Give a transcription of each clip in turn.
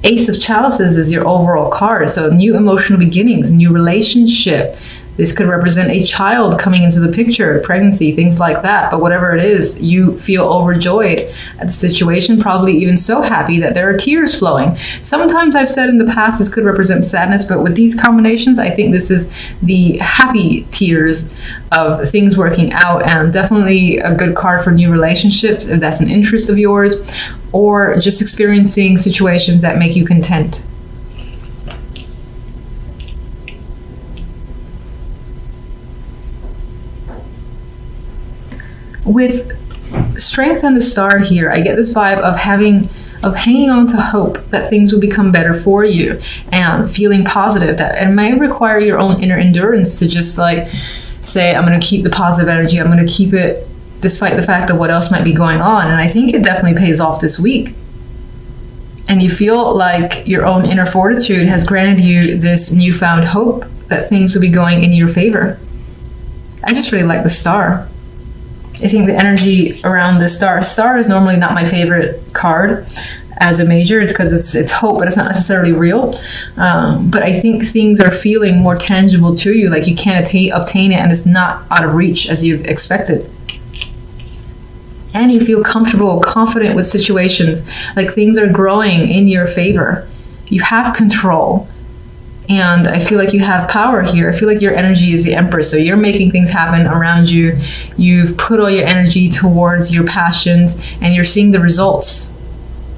Ace of Chalices is your overall card. So new emotional beginnings, new relationship. This could represent a child coming into the picture, pregnancy, things like that. But whatever it is, you feel overjoyed at the situation, probably even so happy that there are tears flowing. Sometimes I've said in the past this could represent sadness, but with these combinations, I think this is the happy tears of things working out, and definitely a good card for new relationships if that's an interest of yours, or just experiencing situations that make you content. With Strength and the Star here, I get this vibe of hanging on to hope that things will become better for you, and feeling positive that it may require your own inner endurance to just like say, I'm going to keep the positive energy, I'm going to keep it despite the fact that what else might be going on. And I think it definitely pays off this week. And you feel like your own inner fortitude has granted you this newfound hope that things will be going in your favor. I just really like the Star. I think the energy around the Star is normally not my favorite card as a major. It's because it's hope, but it's not necessarily real. But I think things are feeling more tangible to you, like you can't obtain it and it's not out of reach as you've expected. And you feel comfortable, confident with situations, like things are growing in your favor. You have control. And I feel like you have power here. I feel like your energy is the Empress. So you're making things happen around you. You've put all your energy towards your passions, and you're seeing the results.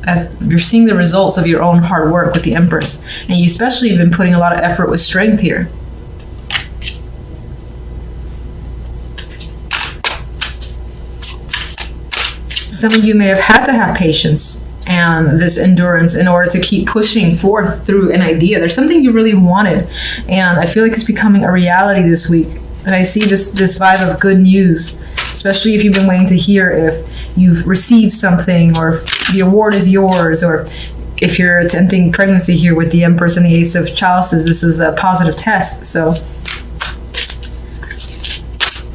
As you're seeing the results of your own hard work with the Empress. And you especially have been putting a lot of effort with Strength here. Some of you may have had to have patience and this endurance in order to keep pushing forth through an idea. There's something you really wanted, and I feel like it's becoming a reality this week. And I see this vibe of good news, especially if you've been waiting to hear if you've received something, or if the award is yours, or if you're attempting pregnancy here with the Empress and the Ace of Chalices. This is a positive test. So,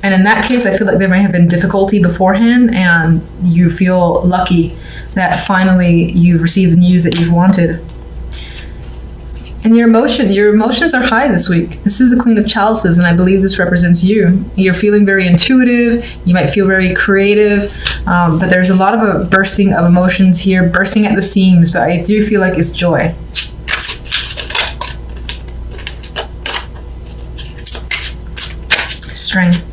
and in that case, I feel like there might have been difficulty beforehand, and you feel lucky that finally you've received the news that you've wanted. And your emotions are high this week. This is the Queen of Chalices, and I believe this represents you. You're feeling very intuitive. You might feel very creative, but there's a lot of a bursting of emotions here, bursting at the seams, but I do feel like it's joy. Strength.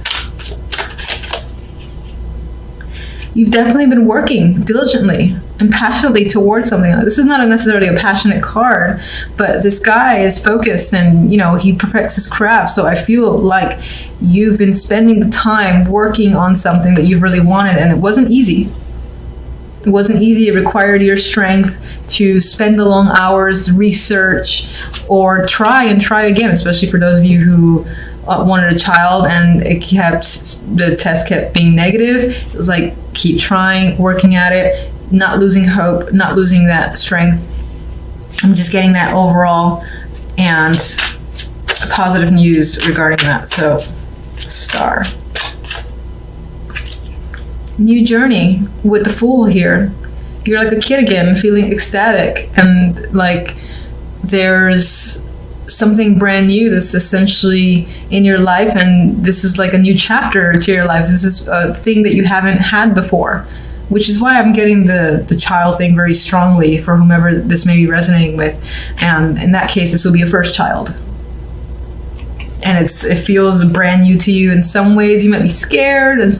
You've definitely been working diligently and passionately towards something. This is not necessarily a passionate card, but this guy is focused and, he perfects his craft. So I feel like you've been spending the time working on something that you've really wanted, and it wasn't easy. It wasn't easy. It required your strength to spend the long hours, research, or try again, especially for those of you who wanted a child and the test kept being negative. It was like, keep trying, working at it, not losing hope, not losing that strength. I'm just getting that overall and positive news regarding that. So, Star. New journey with the Fool here. You're like a kid again, feeling ecstatic, and like there's something brand new that's essentially in your life, and this is like a new chapter to your life. This is a thing that you haven't had before, which is why I'm getting the child thing very strongly for whomever this may be resonating with. And in that case, this will be a first child. And it feels brand new to you. In some ways, you might be scared, and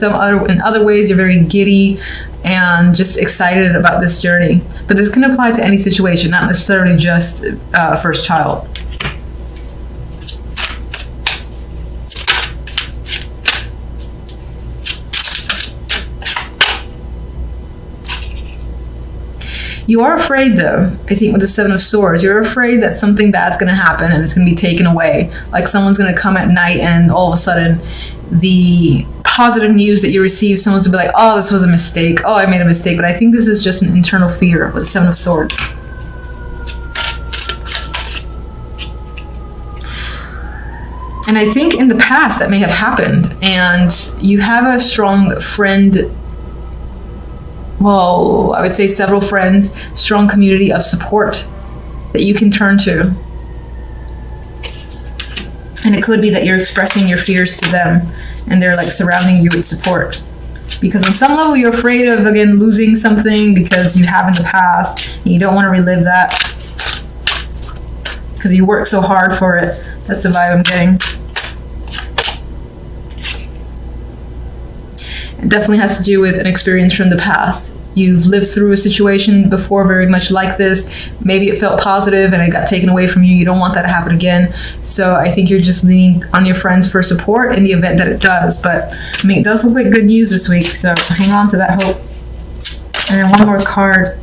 in other ways, you're very giddy and just excited about this journey. But this can apply to any situation, not necessarily just first child. You are afraid, though, I think, with the Seven of Swords. You're afraid that something bad's going to happen and it's going to be taken away. Like someone's going to come at night and all of a sudden the positive news that you receive, someone's going to be like, oh, this was a mistake. Oh, I made a mistake. But I think this is just an internal fear with the Seven of Swords. And I think in the past that may have happened. And you have a strong friend. Well, I would say several friends, strong community of support that you can turn to. And it could be that you're expressing your fears to them and they're like surrounding you with support. Because on some level you're afraid of, again, losing something because you have in the past and you don't want to relive that because you work so hard for it. That's the vibe I'm getting. It definitely has to do with an experience from the past. You've lived through a situation before very much like this. Maybe it felt positive and it got taken away from you. You don't want that to happen again. So I think you're just leaning on your friends for support in the event that it does. But I mean, it does look like good news this week. So hang on to that hope. And then one more card.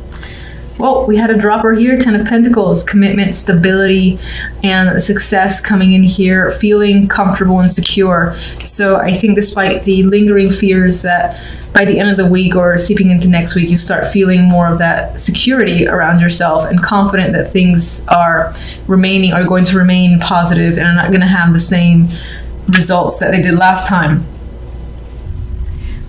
Well, we had a dropper here, 10 of Pentacles, commitment, stability, and success coming in here, feeling comfortable and secure. So I think despite the lingering fears that by the end of the week or seeping into next week, you start feeling more of that security around yourself and confident that things are going to remain positive and are not going to have the same results that they did last time.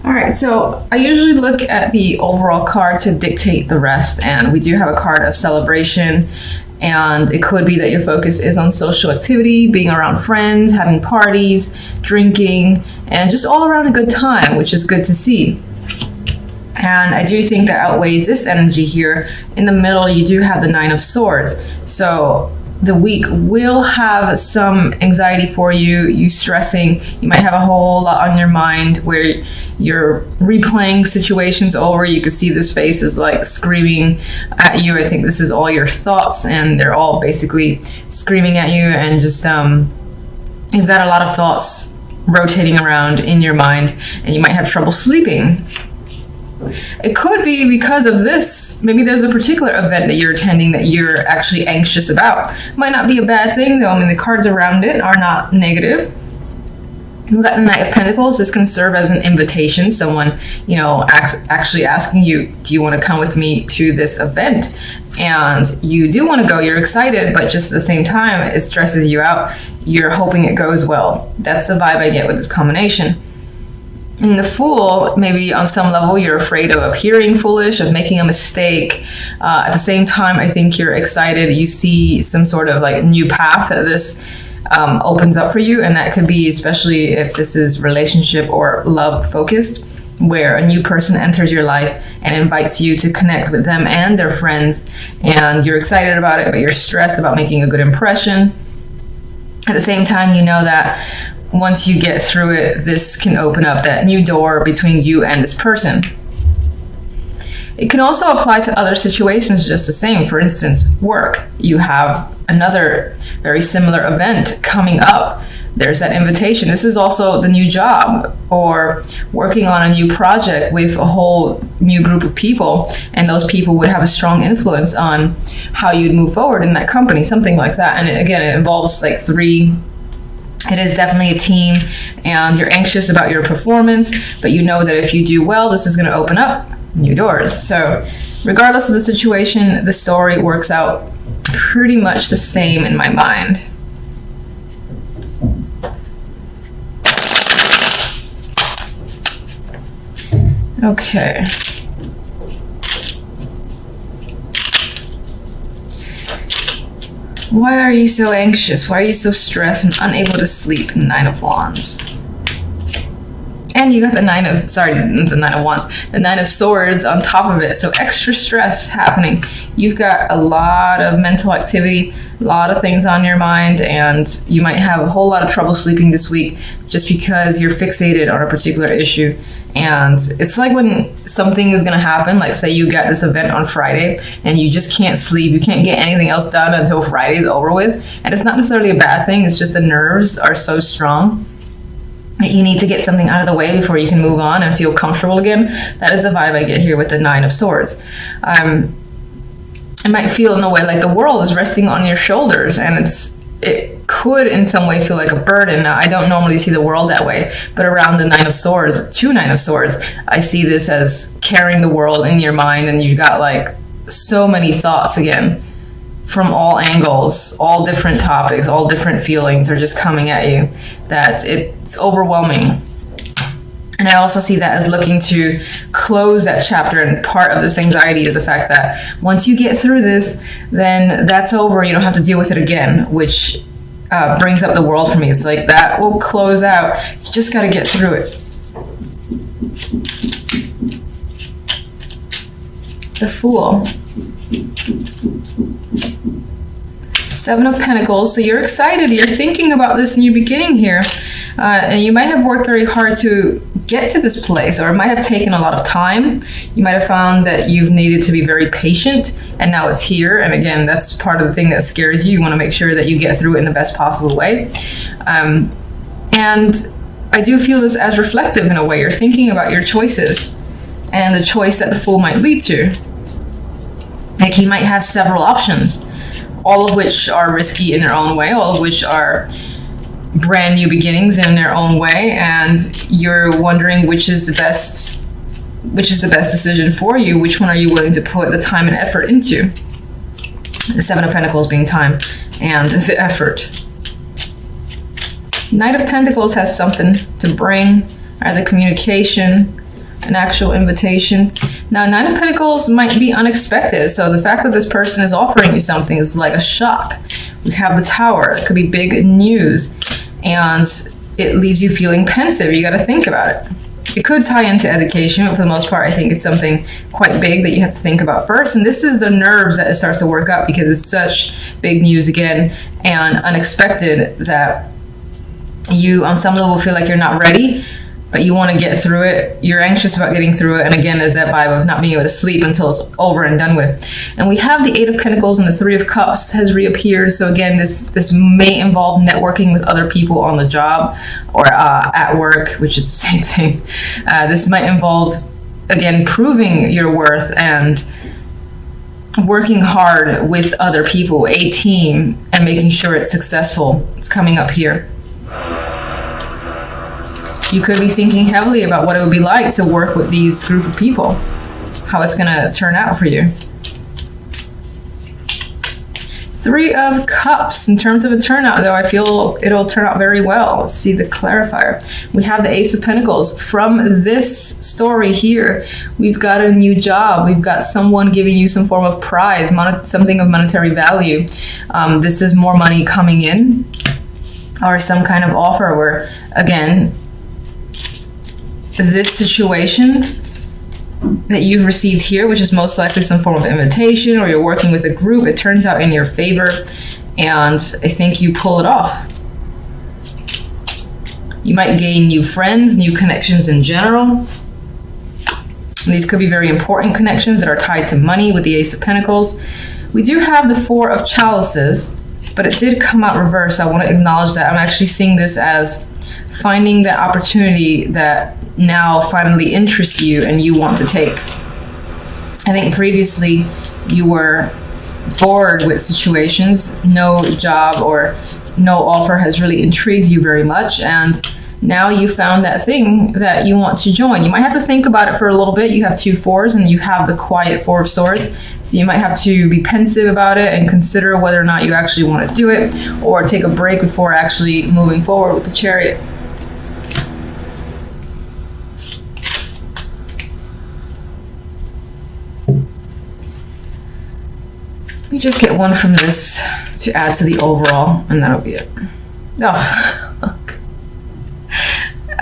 All right, so I usually look at the overall card to dictate the rest, and we do have a card of celebration, and it could be that your focus is on social activity, being around friends, having parties, drinking, and just all around a good time, which is good to see. And I do think that outweighs this energy here. In the middle, you do have the 9 of Swords. So the week will have some anxiety for you, you stressing. You might have a whole lot on your mind where you're replaying situations over. You can see this face is like screaming at you. I think this is all your thoughts and they're all basically screaming at you, and just you've got a lot of thoughts rotating around in your mind and you might have trouble sleeping. It could be because of this. Maybe there's a particular event that you're attending that you're actually anxious about. Might not be a bad thing though. I mean, the cards around it are not negative. We've got the Knight of Pentacles. This can serve as an invitation. Someone, actually asking you, do you want to come with me to this event? And you do want to go. You're excited, but just at the same time, it stresses you out. You're hoping it goes well. That's the vibe I get with this combination. In the Fool, maybe on some level you're afraid of appearing foolish, of making a mistake. At the same time, I think you're excited. You see some sort of like new path that this opens up for you, and that could be especially if this is relationship or love focused, where a new person enters your life and invites you to connect with them and their friends, and you're excited about it, but you're stressed about making a good impression. At the same time, you know that once you get through it, this can open up that new door between you and this person. It can also apply to other situations just the same. For instance, work. You have another very similar event coming up. There's that invitation. This is also the new job, or working on a new project with a whole new group of people, and those people would have a strong influence on how you'd move forward in that company, something like that. And it involves like 3. It is definitely a team, and you're anxious about your performance, but you know that if you do well, this is going to open up new doors. So regardless of the situation, the story works out pretty much the same in my mind. Okay. Why are you so anxious? Why are you so stressed and unable to sleep? 9 of Wands. And you got the 9 of Wands, the 9 of Swords on top of it. So extra stress happening. You've got a lot of mental activity, a lot of things on your mind, and you might have a whole lot of trouble sleeping this week just because you're fixated on a particular issue. And it's like when something is going to happen, like say you got this event on Friday and you just can't sleep, you can't get anything else done until Friday's over with. And it's not necessarily a bad thing, it's just the nerves are so strong that you need to get something out of the way before you can move on and feel comfortable again. That is the vibe I get here with the 9 of Swords. It might feel in a way like the world is resting on your shoulders, and it could in some way feel like a burden. Now, I don't normally see the world that way, but around the 9 of Swords, 2 9 of Swords, I see this as carrying the world in your mind, and you've got like so many thoughts again from all angles, all different topics, all different feelings are just coming at you, that it's overwhelming. And I also see that as looking to close that chapter. And part of this anxiety is the fact that once you get through this, then that's over. You don't have to deal with it again, which brings up the world for me. It's like that will close out. You just got to get through it. The Fool. 7 of Pentacles. So you're excited. You're thinking about this new beginning here. And you might have worked very hard to get to this place, or it might have taken a lot of time. You might have found that you've needed to be very patient, and now it's here. And again, that's part of the thing that scares you. You want to make sure that you get through it in the best possible way. And I do feel this as reflective in a way. You're thinking about your choices and the choice that the Fool might lead to. Like, he might have several options, all of which are risky in their own way, all of which are brand new beginnings in their own way, and you're wondering which is the best decision for you. Which one are you willing to put the time and effort into? The 7 of Pentacles being time and the effort. Knight of Pentacles has something to bring, either communication, an actual invitation. Now, Knight of Pentacles might be unexpected, so the fact that this person is offering you something is like a shock. We have the Tower. It could be big news, and it leaves you feeling pensive. You got to think about it. It could tie into education, but for the most part, I think it's something quite big that you have to think about first. And this is the nerves that it starts to work up, because it's such big news again and unexpected that you, on some level, feel like you're not ready, but you want to get through it. You're anxious about getting through it. And again, there's that vibe of not being able to sleep until it's over and done with. And we have the 8 of Pentacles, and the 3 of Cups has reappeared. So again, this may involve networking with other people on the job or at work, which is the same thing. This might involve, again, proving your worth and working hard with other people, a team, and making sure it's successful. It's coming up here. You could be thinking heavily about what it would be like to work with these group of people, how it's going to turn out for you. 3 of Cups. In terms of a turnout, though, I feel it'll turn out very well. Let's see the clarifier. We have the Ace of Pentacles. From this story here, we've got a new job. We've got someone giving you some form of prize, something of monetary value. This is more money coming in, or some kind of offer where, again, this situation that you've received here, which is most likely some form of invitation, or you're working with a group, it turns out in your favor, and I think you pull it off. You might gain new friends, new connections in general. And these could be very important connections that are tied to money with the Ace of Pentacles. We do have the 4 of Chalices, but it did come out reversed. So I want to acknowledge that. I'm actually seeing this as finding the opportunity that now finally interests you and you want to take. I think previously you were bored with situations. No job or no offer has really intrigued you very much, and now you found that thing that you want to join. You might have to think about it for a little bit. You have 2 4s and you have the quiet 4 of Swords. So you might have to be pensive about it and consider whether or not you actually want to do it, or take a break before actually moving forward with the Chariot. Let me just get one from this to add to the overall, and that'll be it. Oh, look.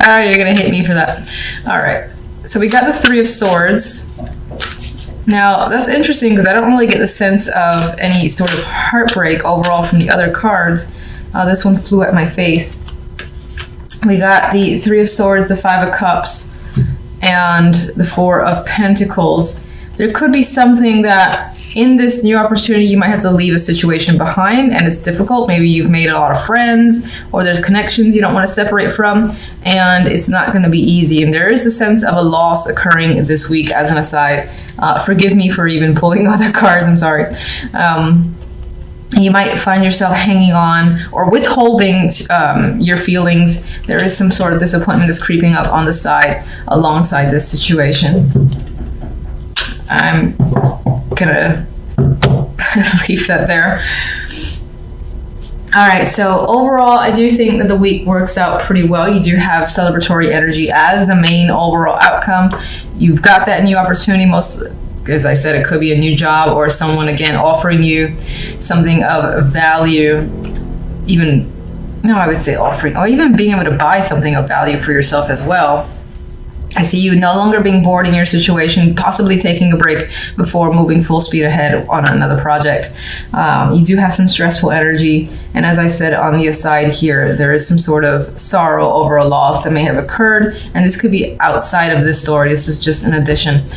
You're gonna hate me for that. All right, so we got the 3 of Swords. Now, that's interesting because I don't really get the sense of any sort of heartbreak overall from the other cards. This one flew at my face. We got the 3 of Swords, the 5 of Cups, and the 4 of Pentacles. There could be something that in this new opportunity, you might have to leave a situation behind, and it's difficult. Maybe you've made a lot of friends, or there's connections you don't want to separate from, and it's not going to be easy. And there is a sense of a loss occurring this week, as an aside. Forgive me for even pulling other cards, I'm sorry. You might find yourself hanging on or withholding your feelings. There is some sort of disappointment that's creeping up on the side alongside this situation. I'm gonna leave that there. All right, so overall, I do think that the week works out pretty well. You do have celebratory energy as the main overall outcome. You've got that new opportunity. Most, as I said, it could be a new job or someone, again, offering you something of value, I would say offering, or even being able to buy something of value for yourself as well. I see you no longer being bored in your situation, possibly taking a break before moving full speed ahead on another project. You do have some stressful energy. And as I said on the aside here, there is some sort of sorrow over a loss that may have occurred. And this could be outside of this story. This is just an addition.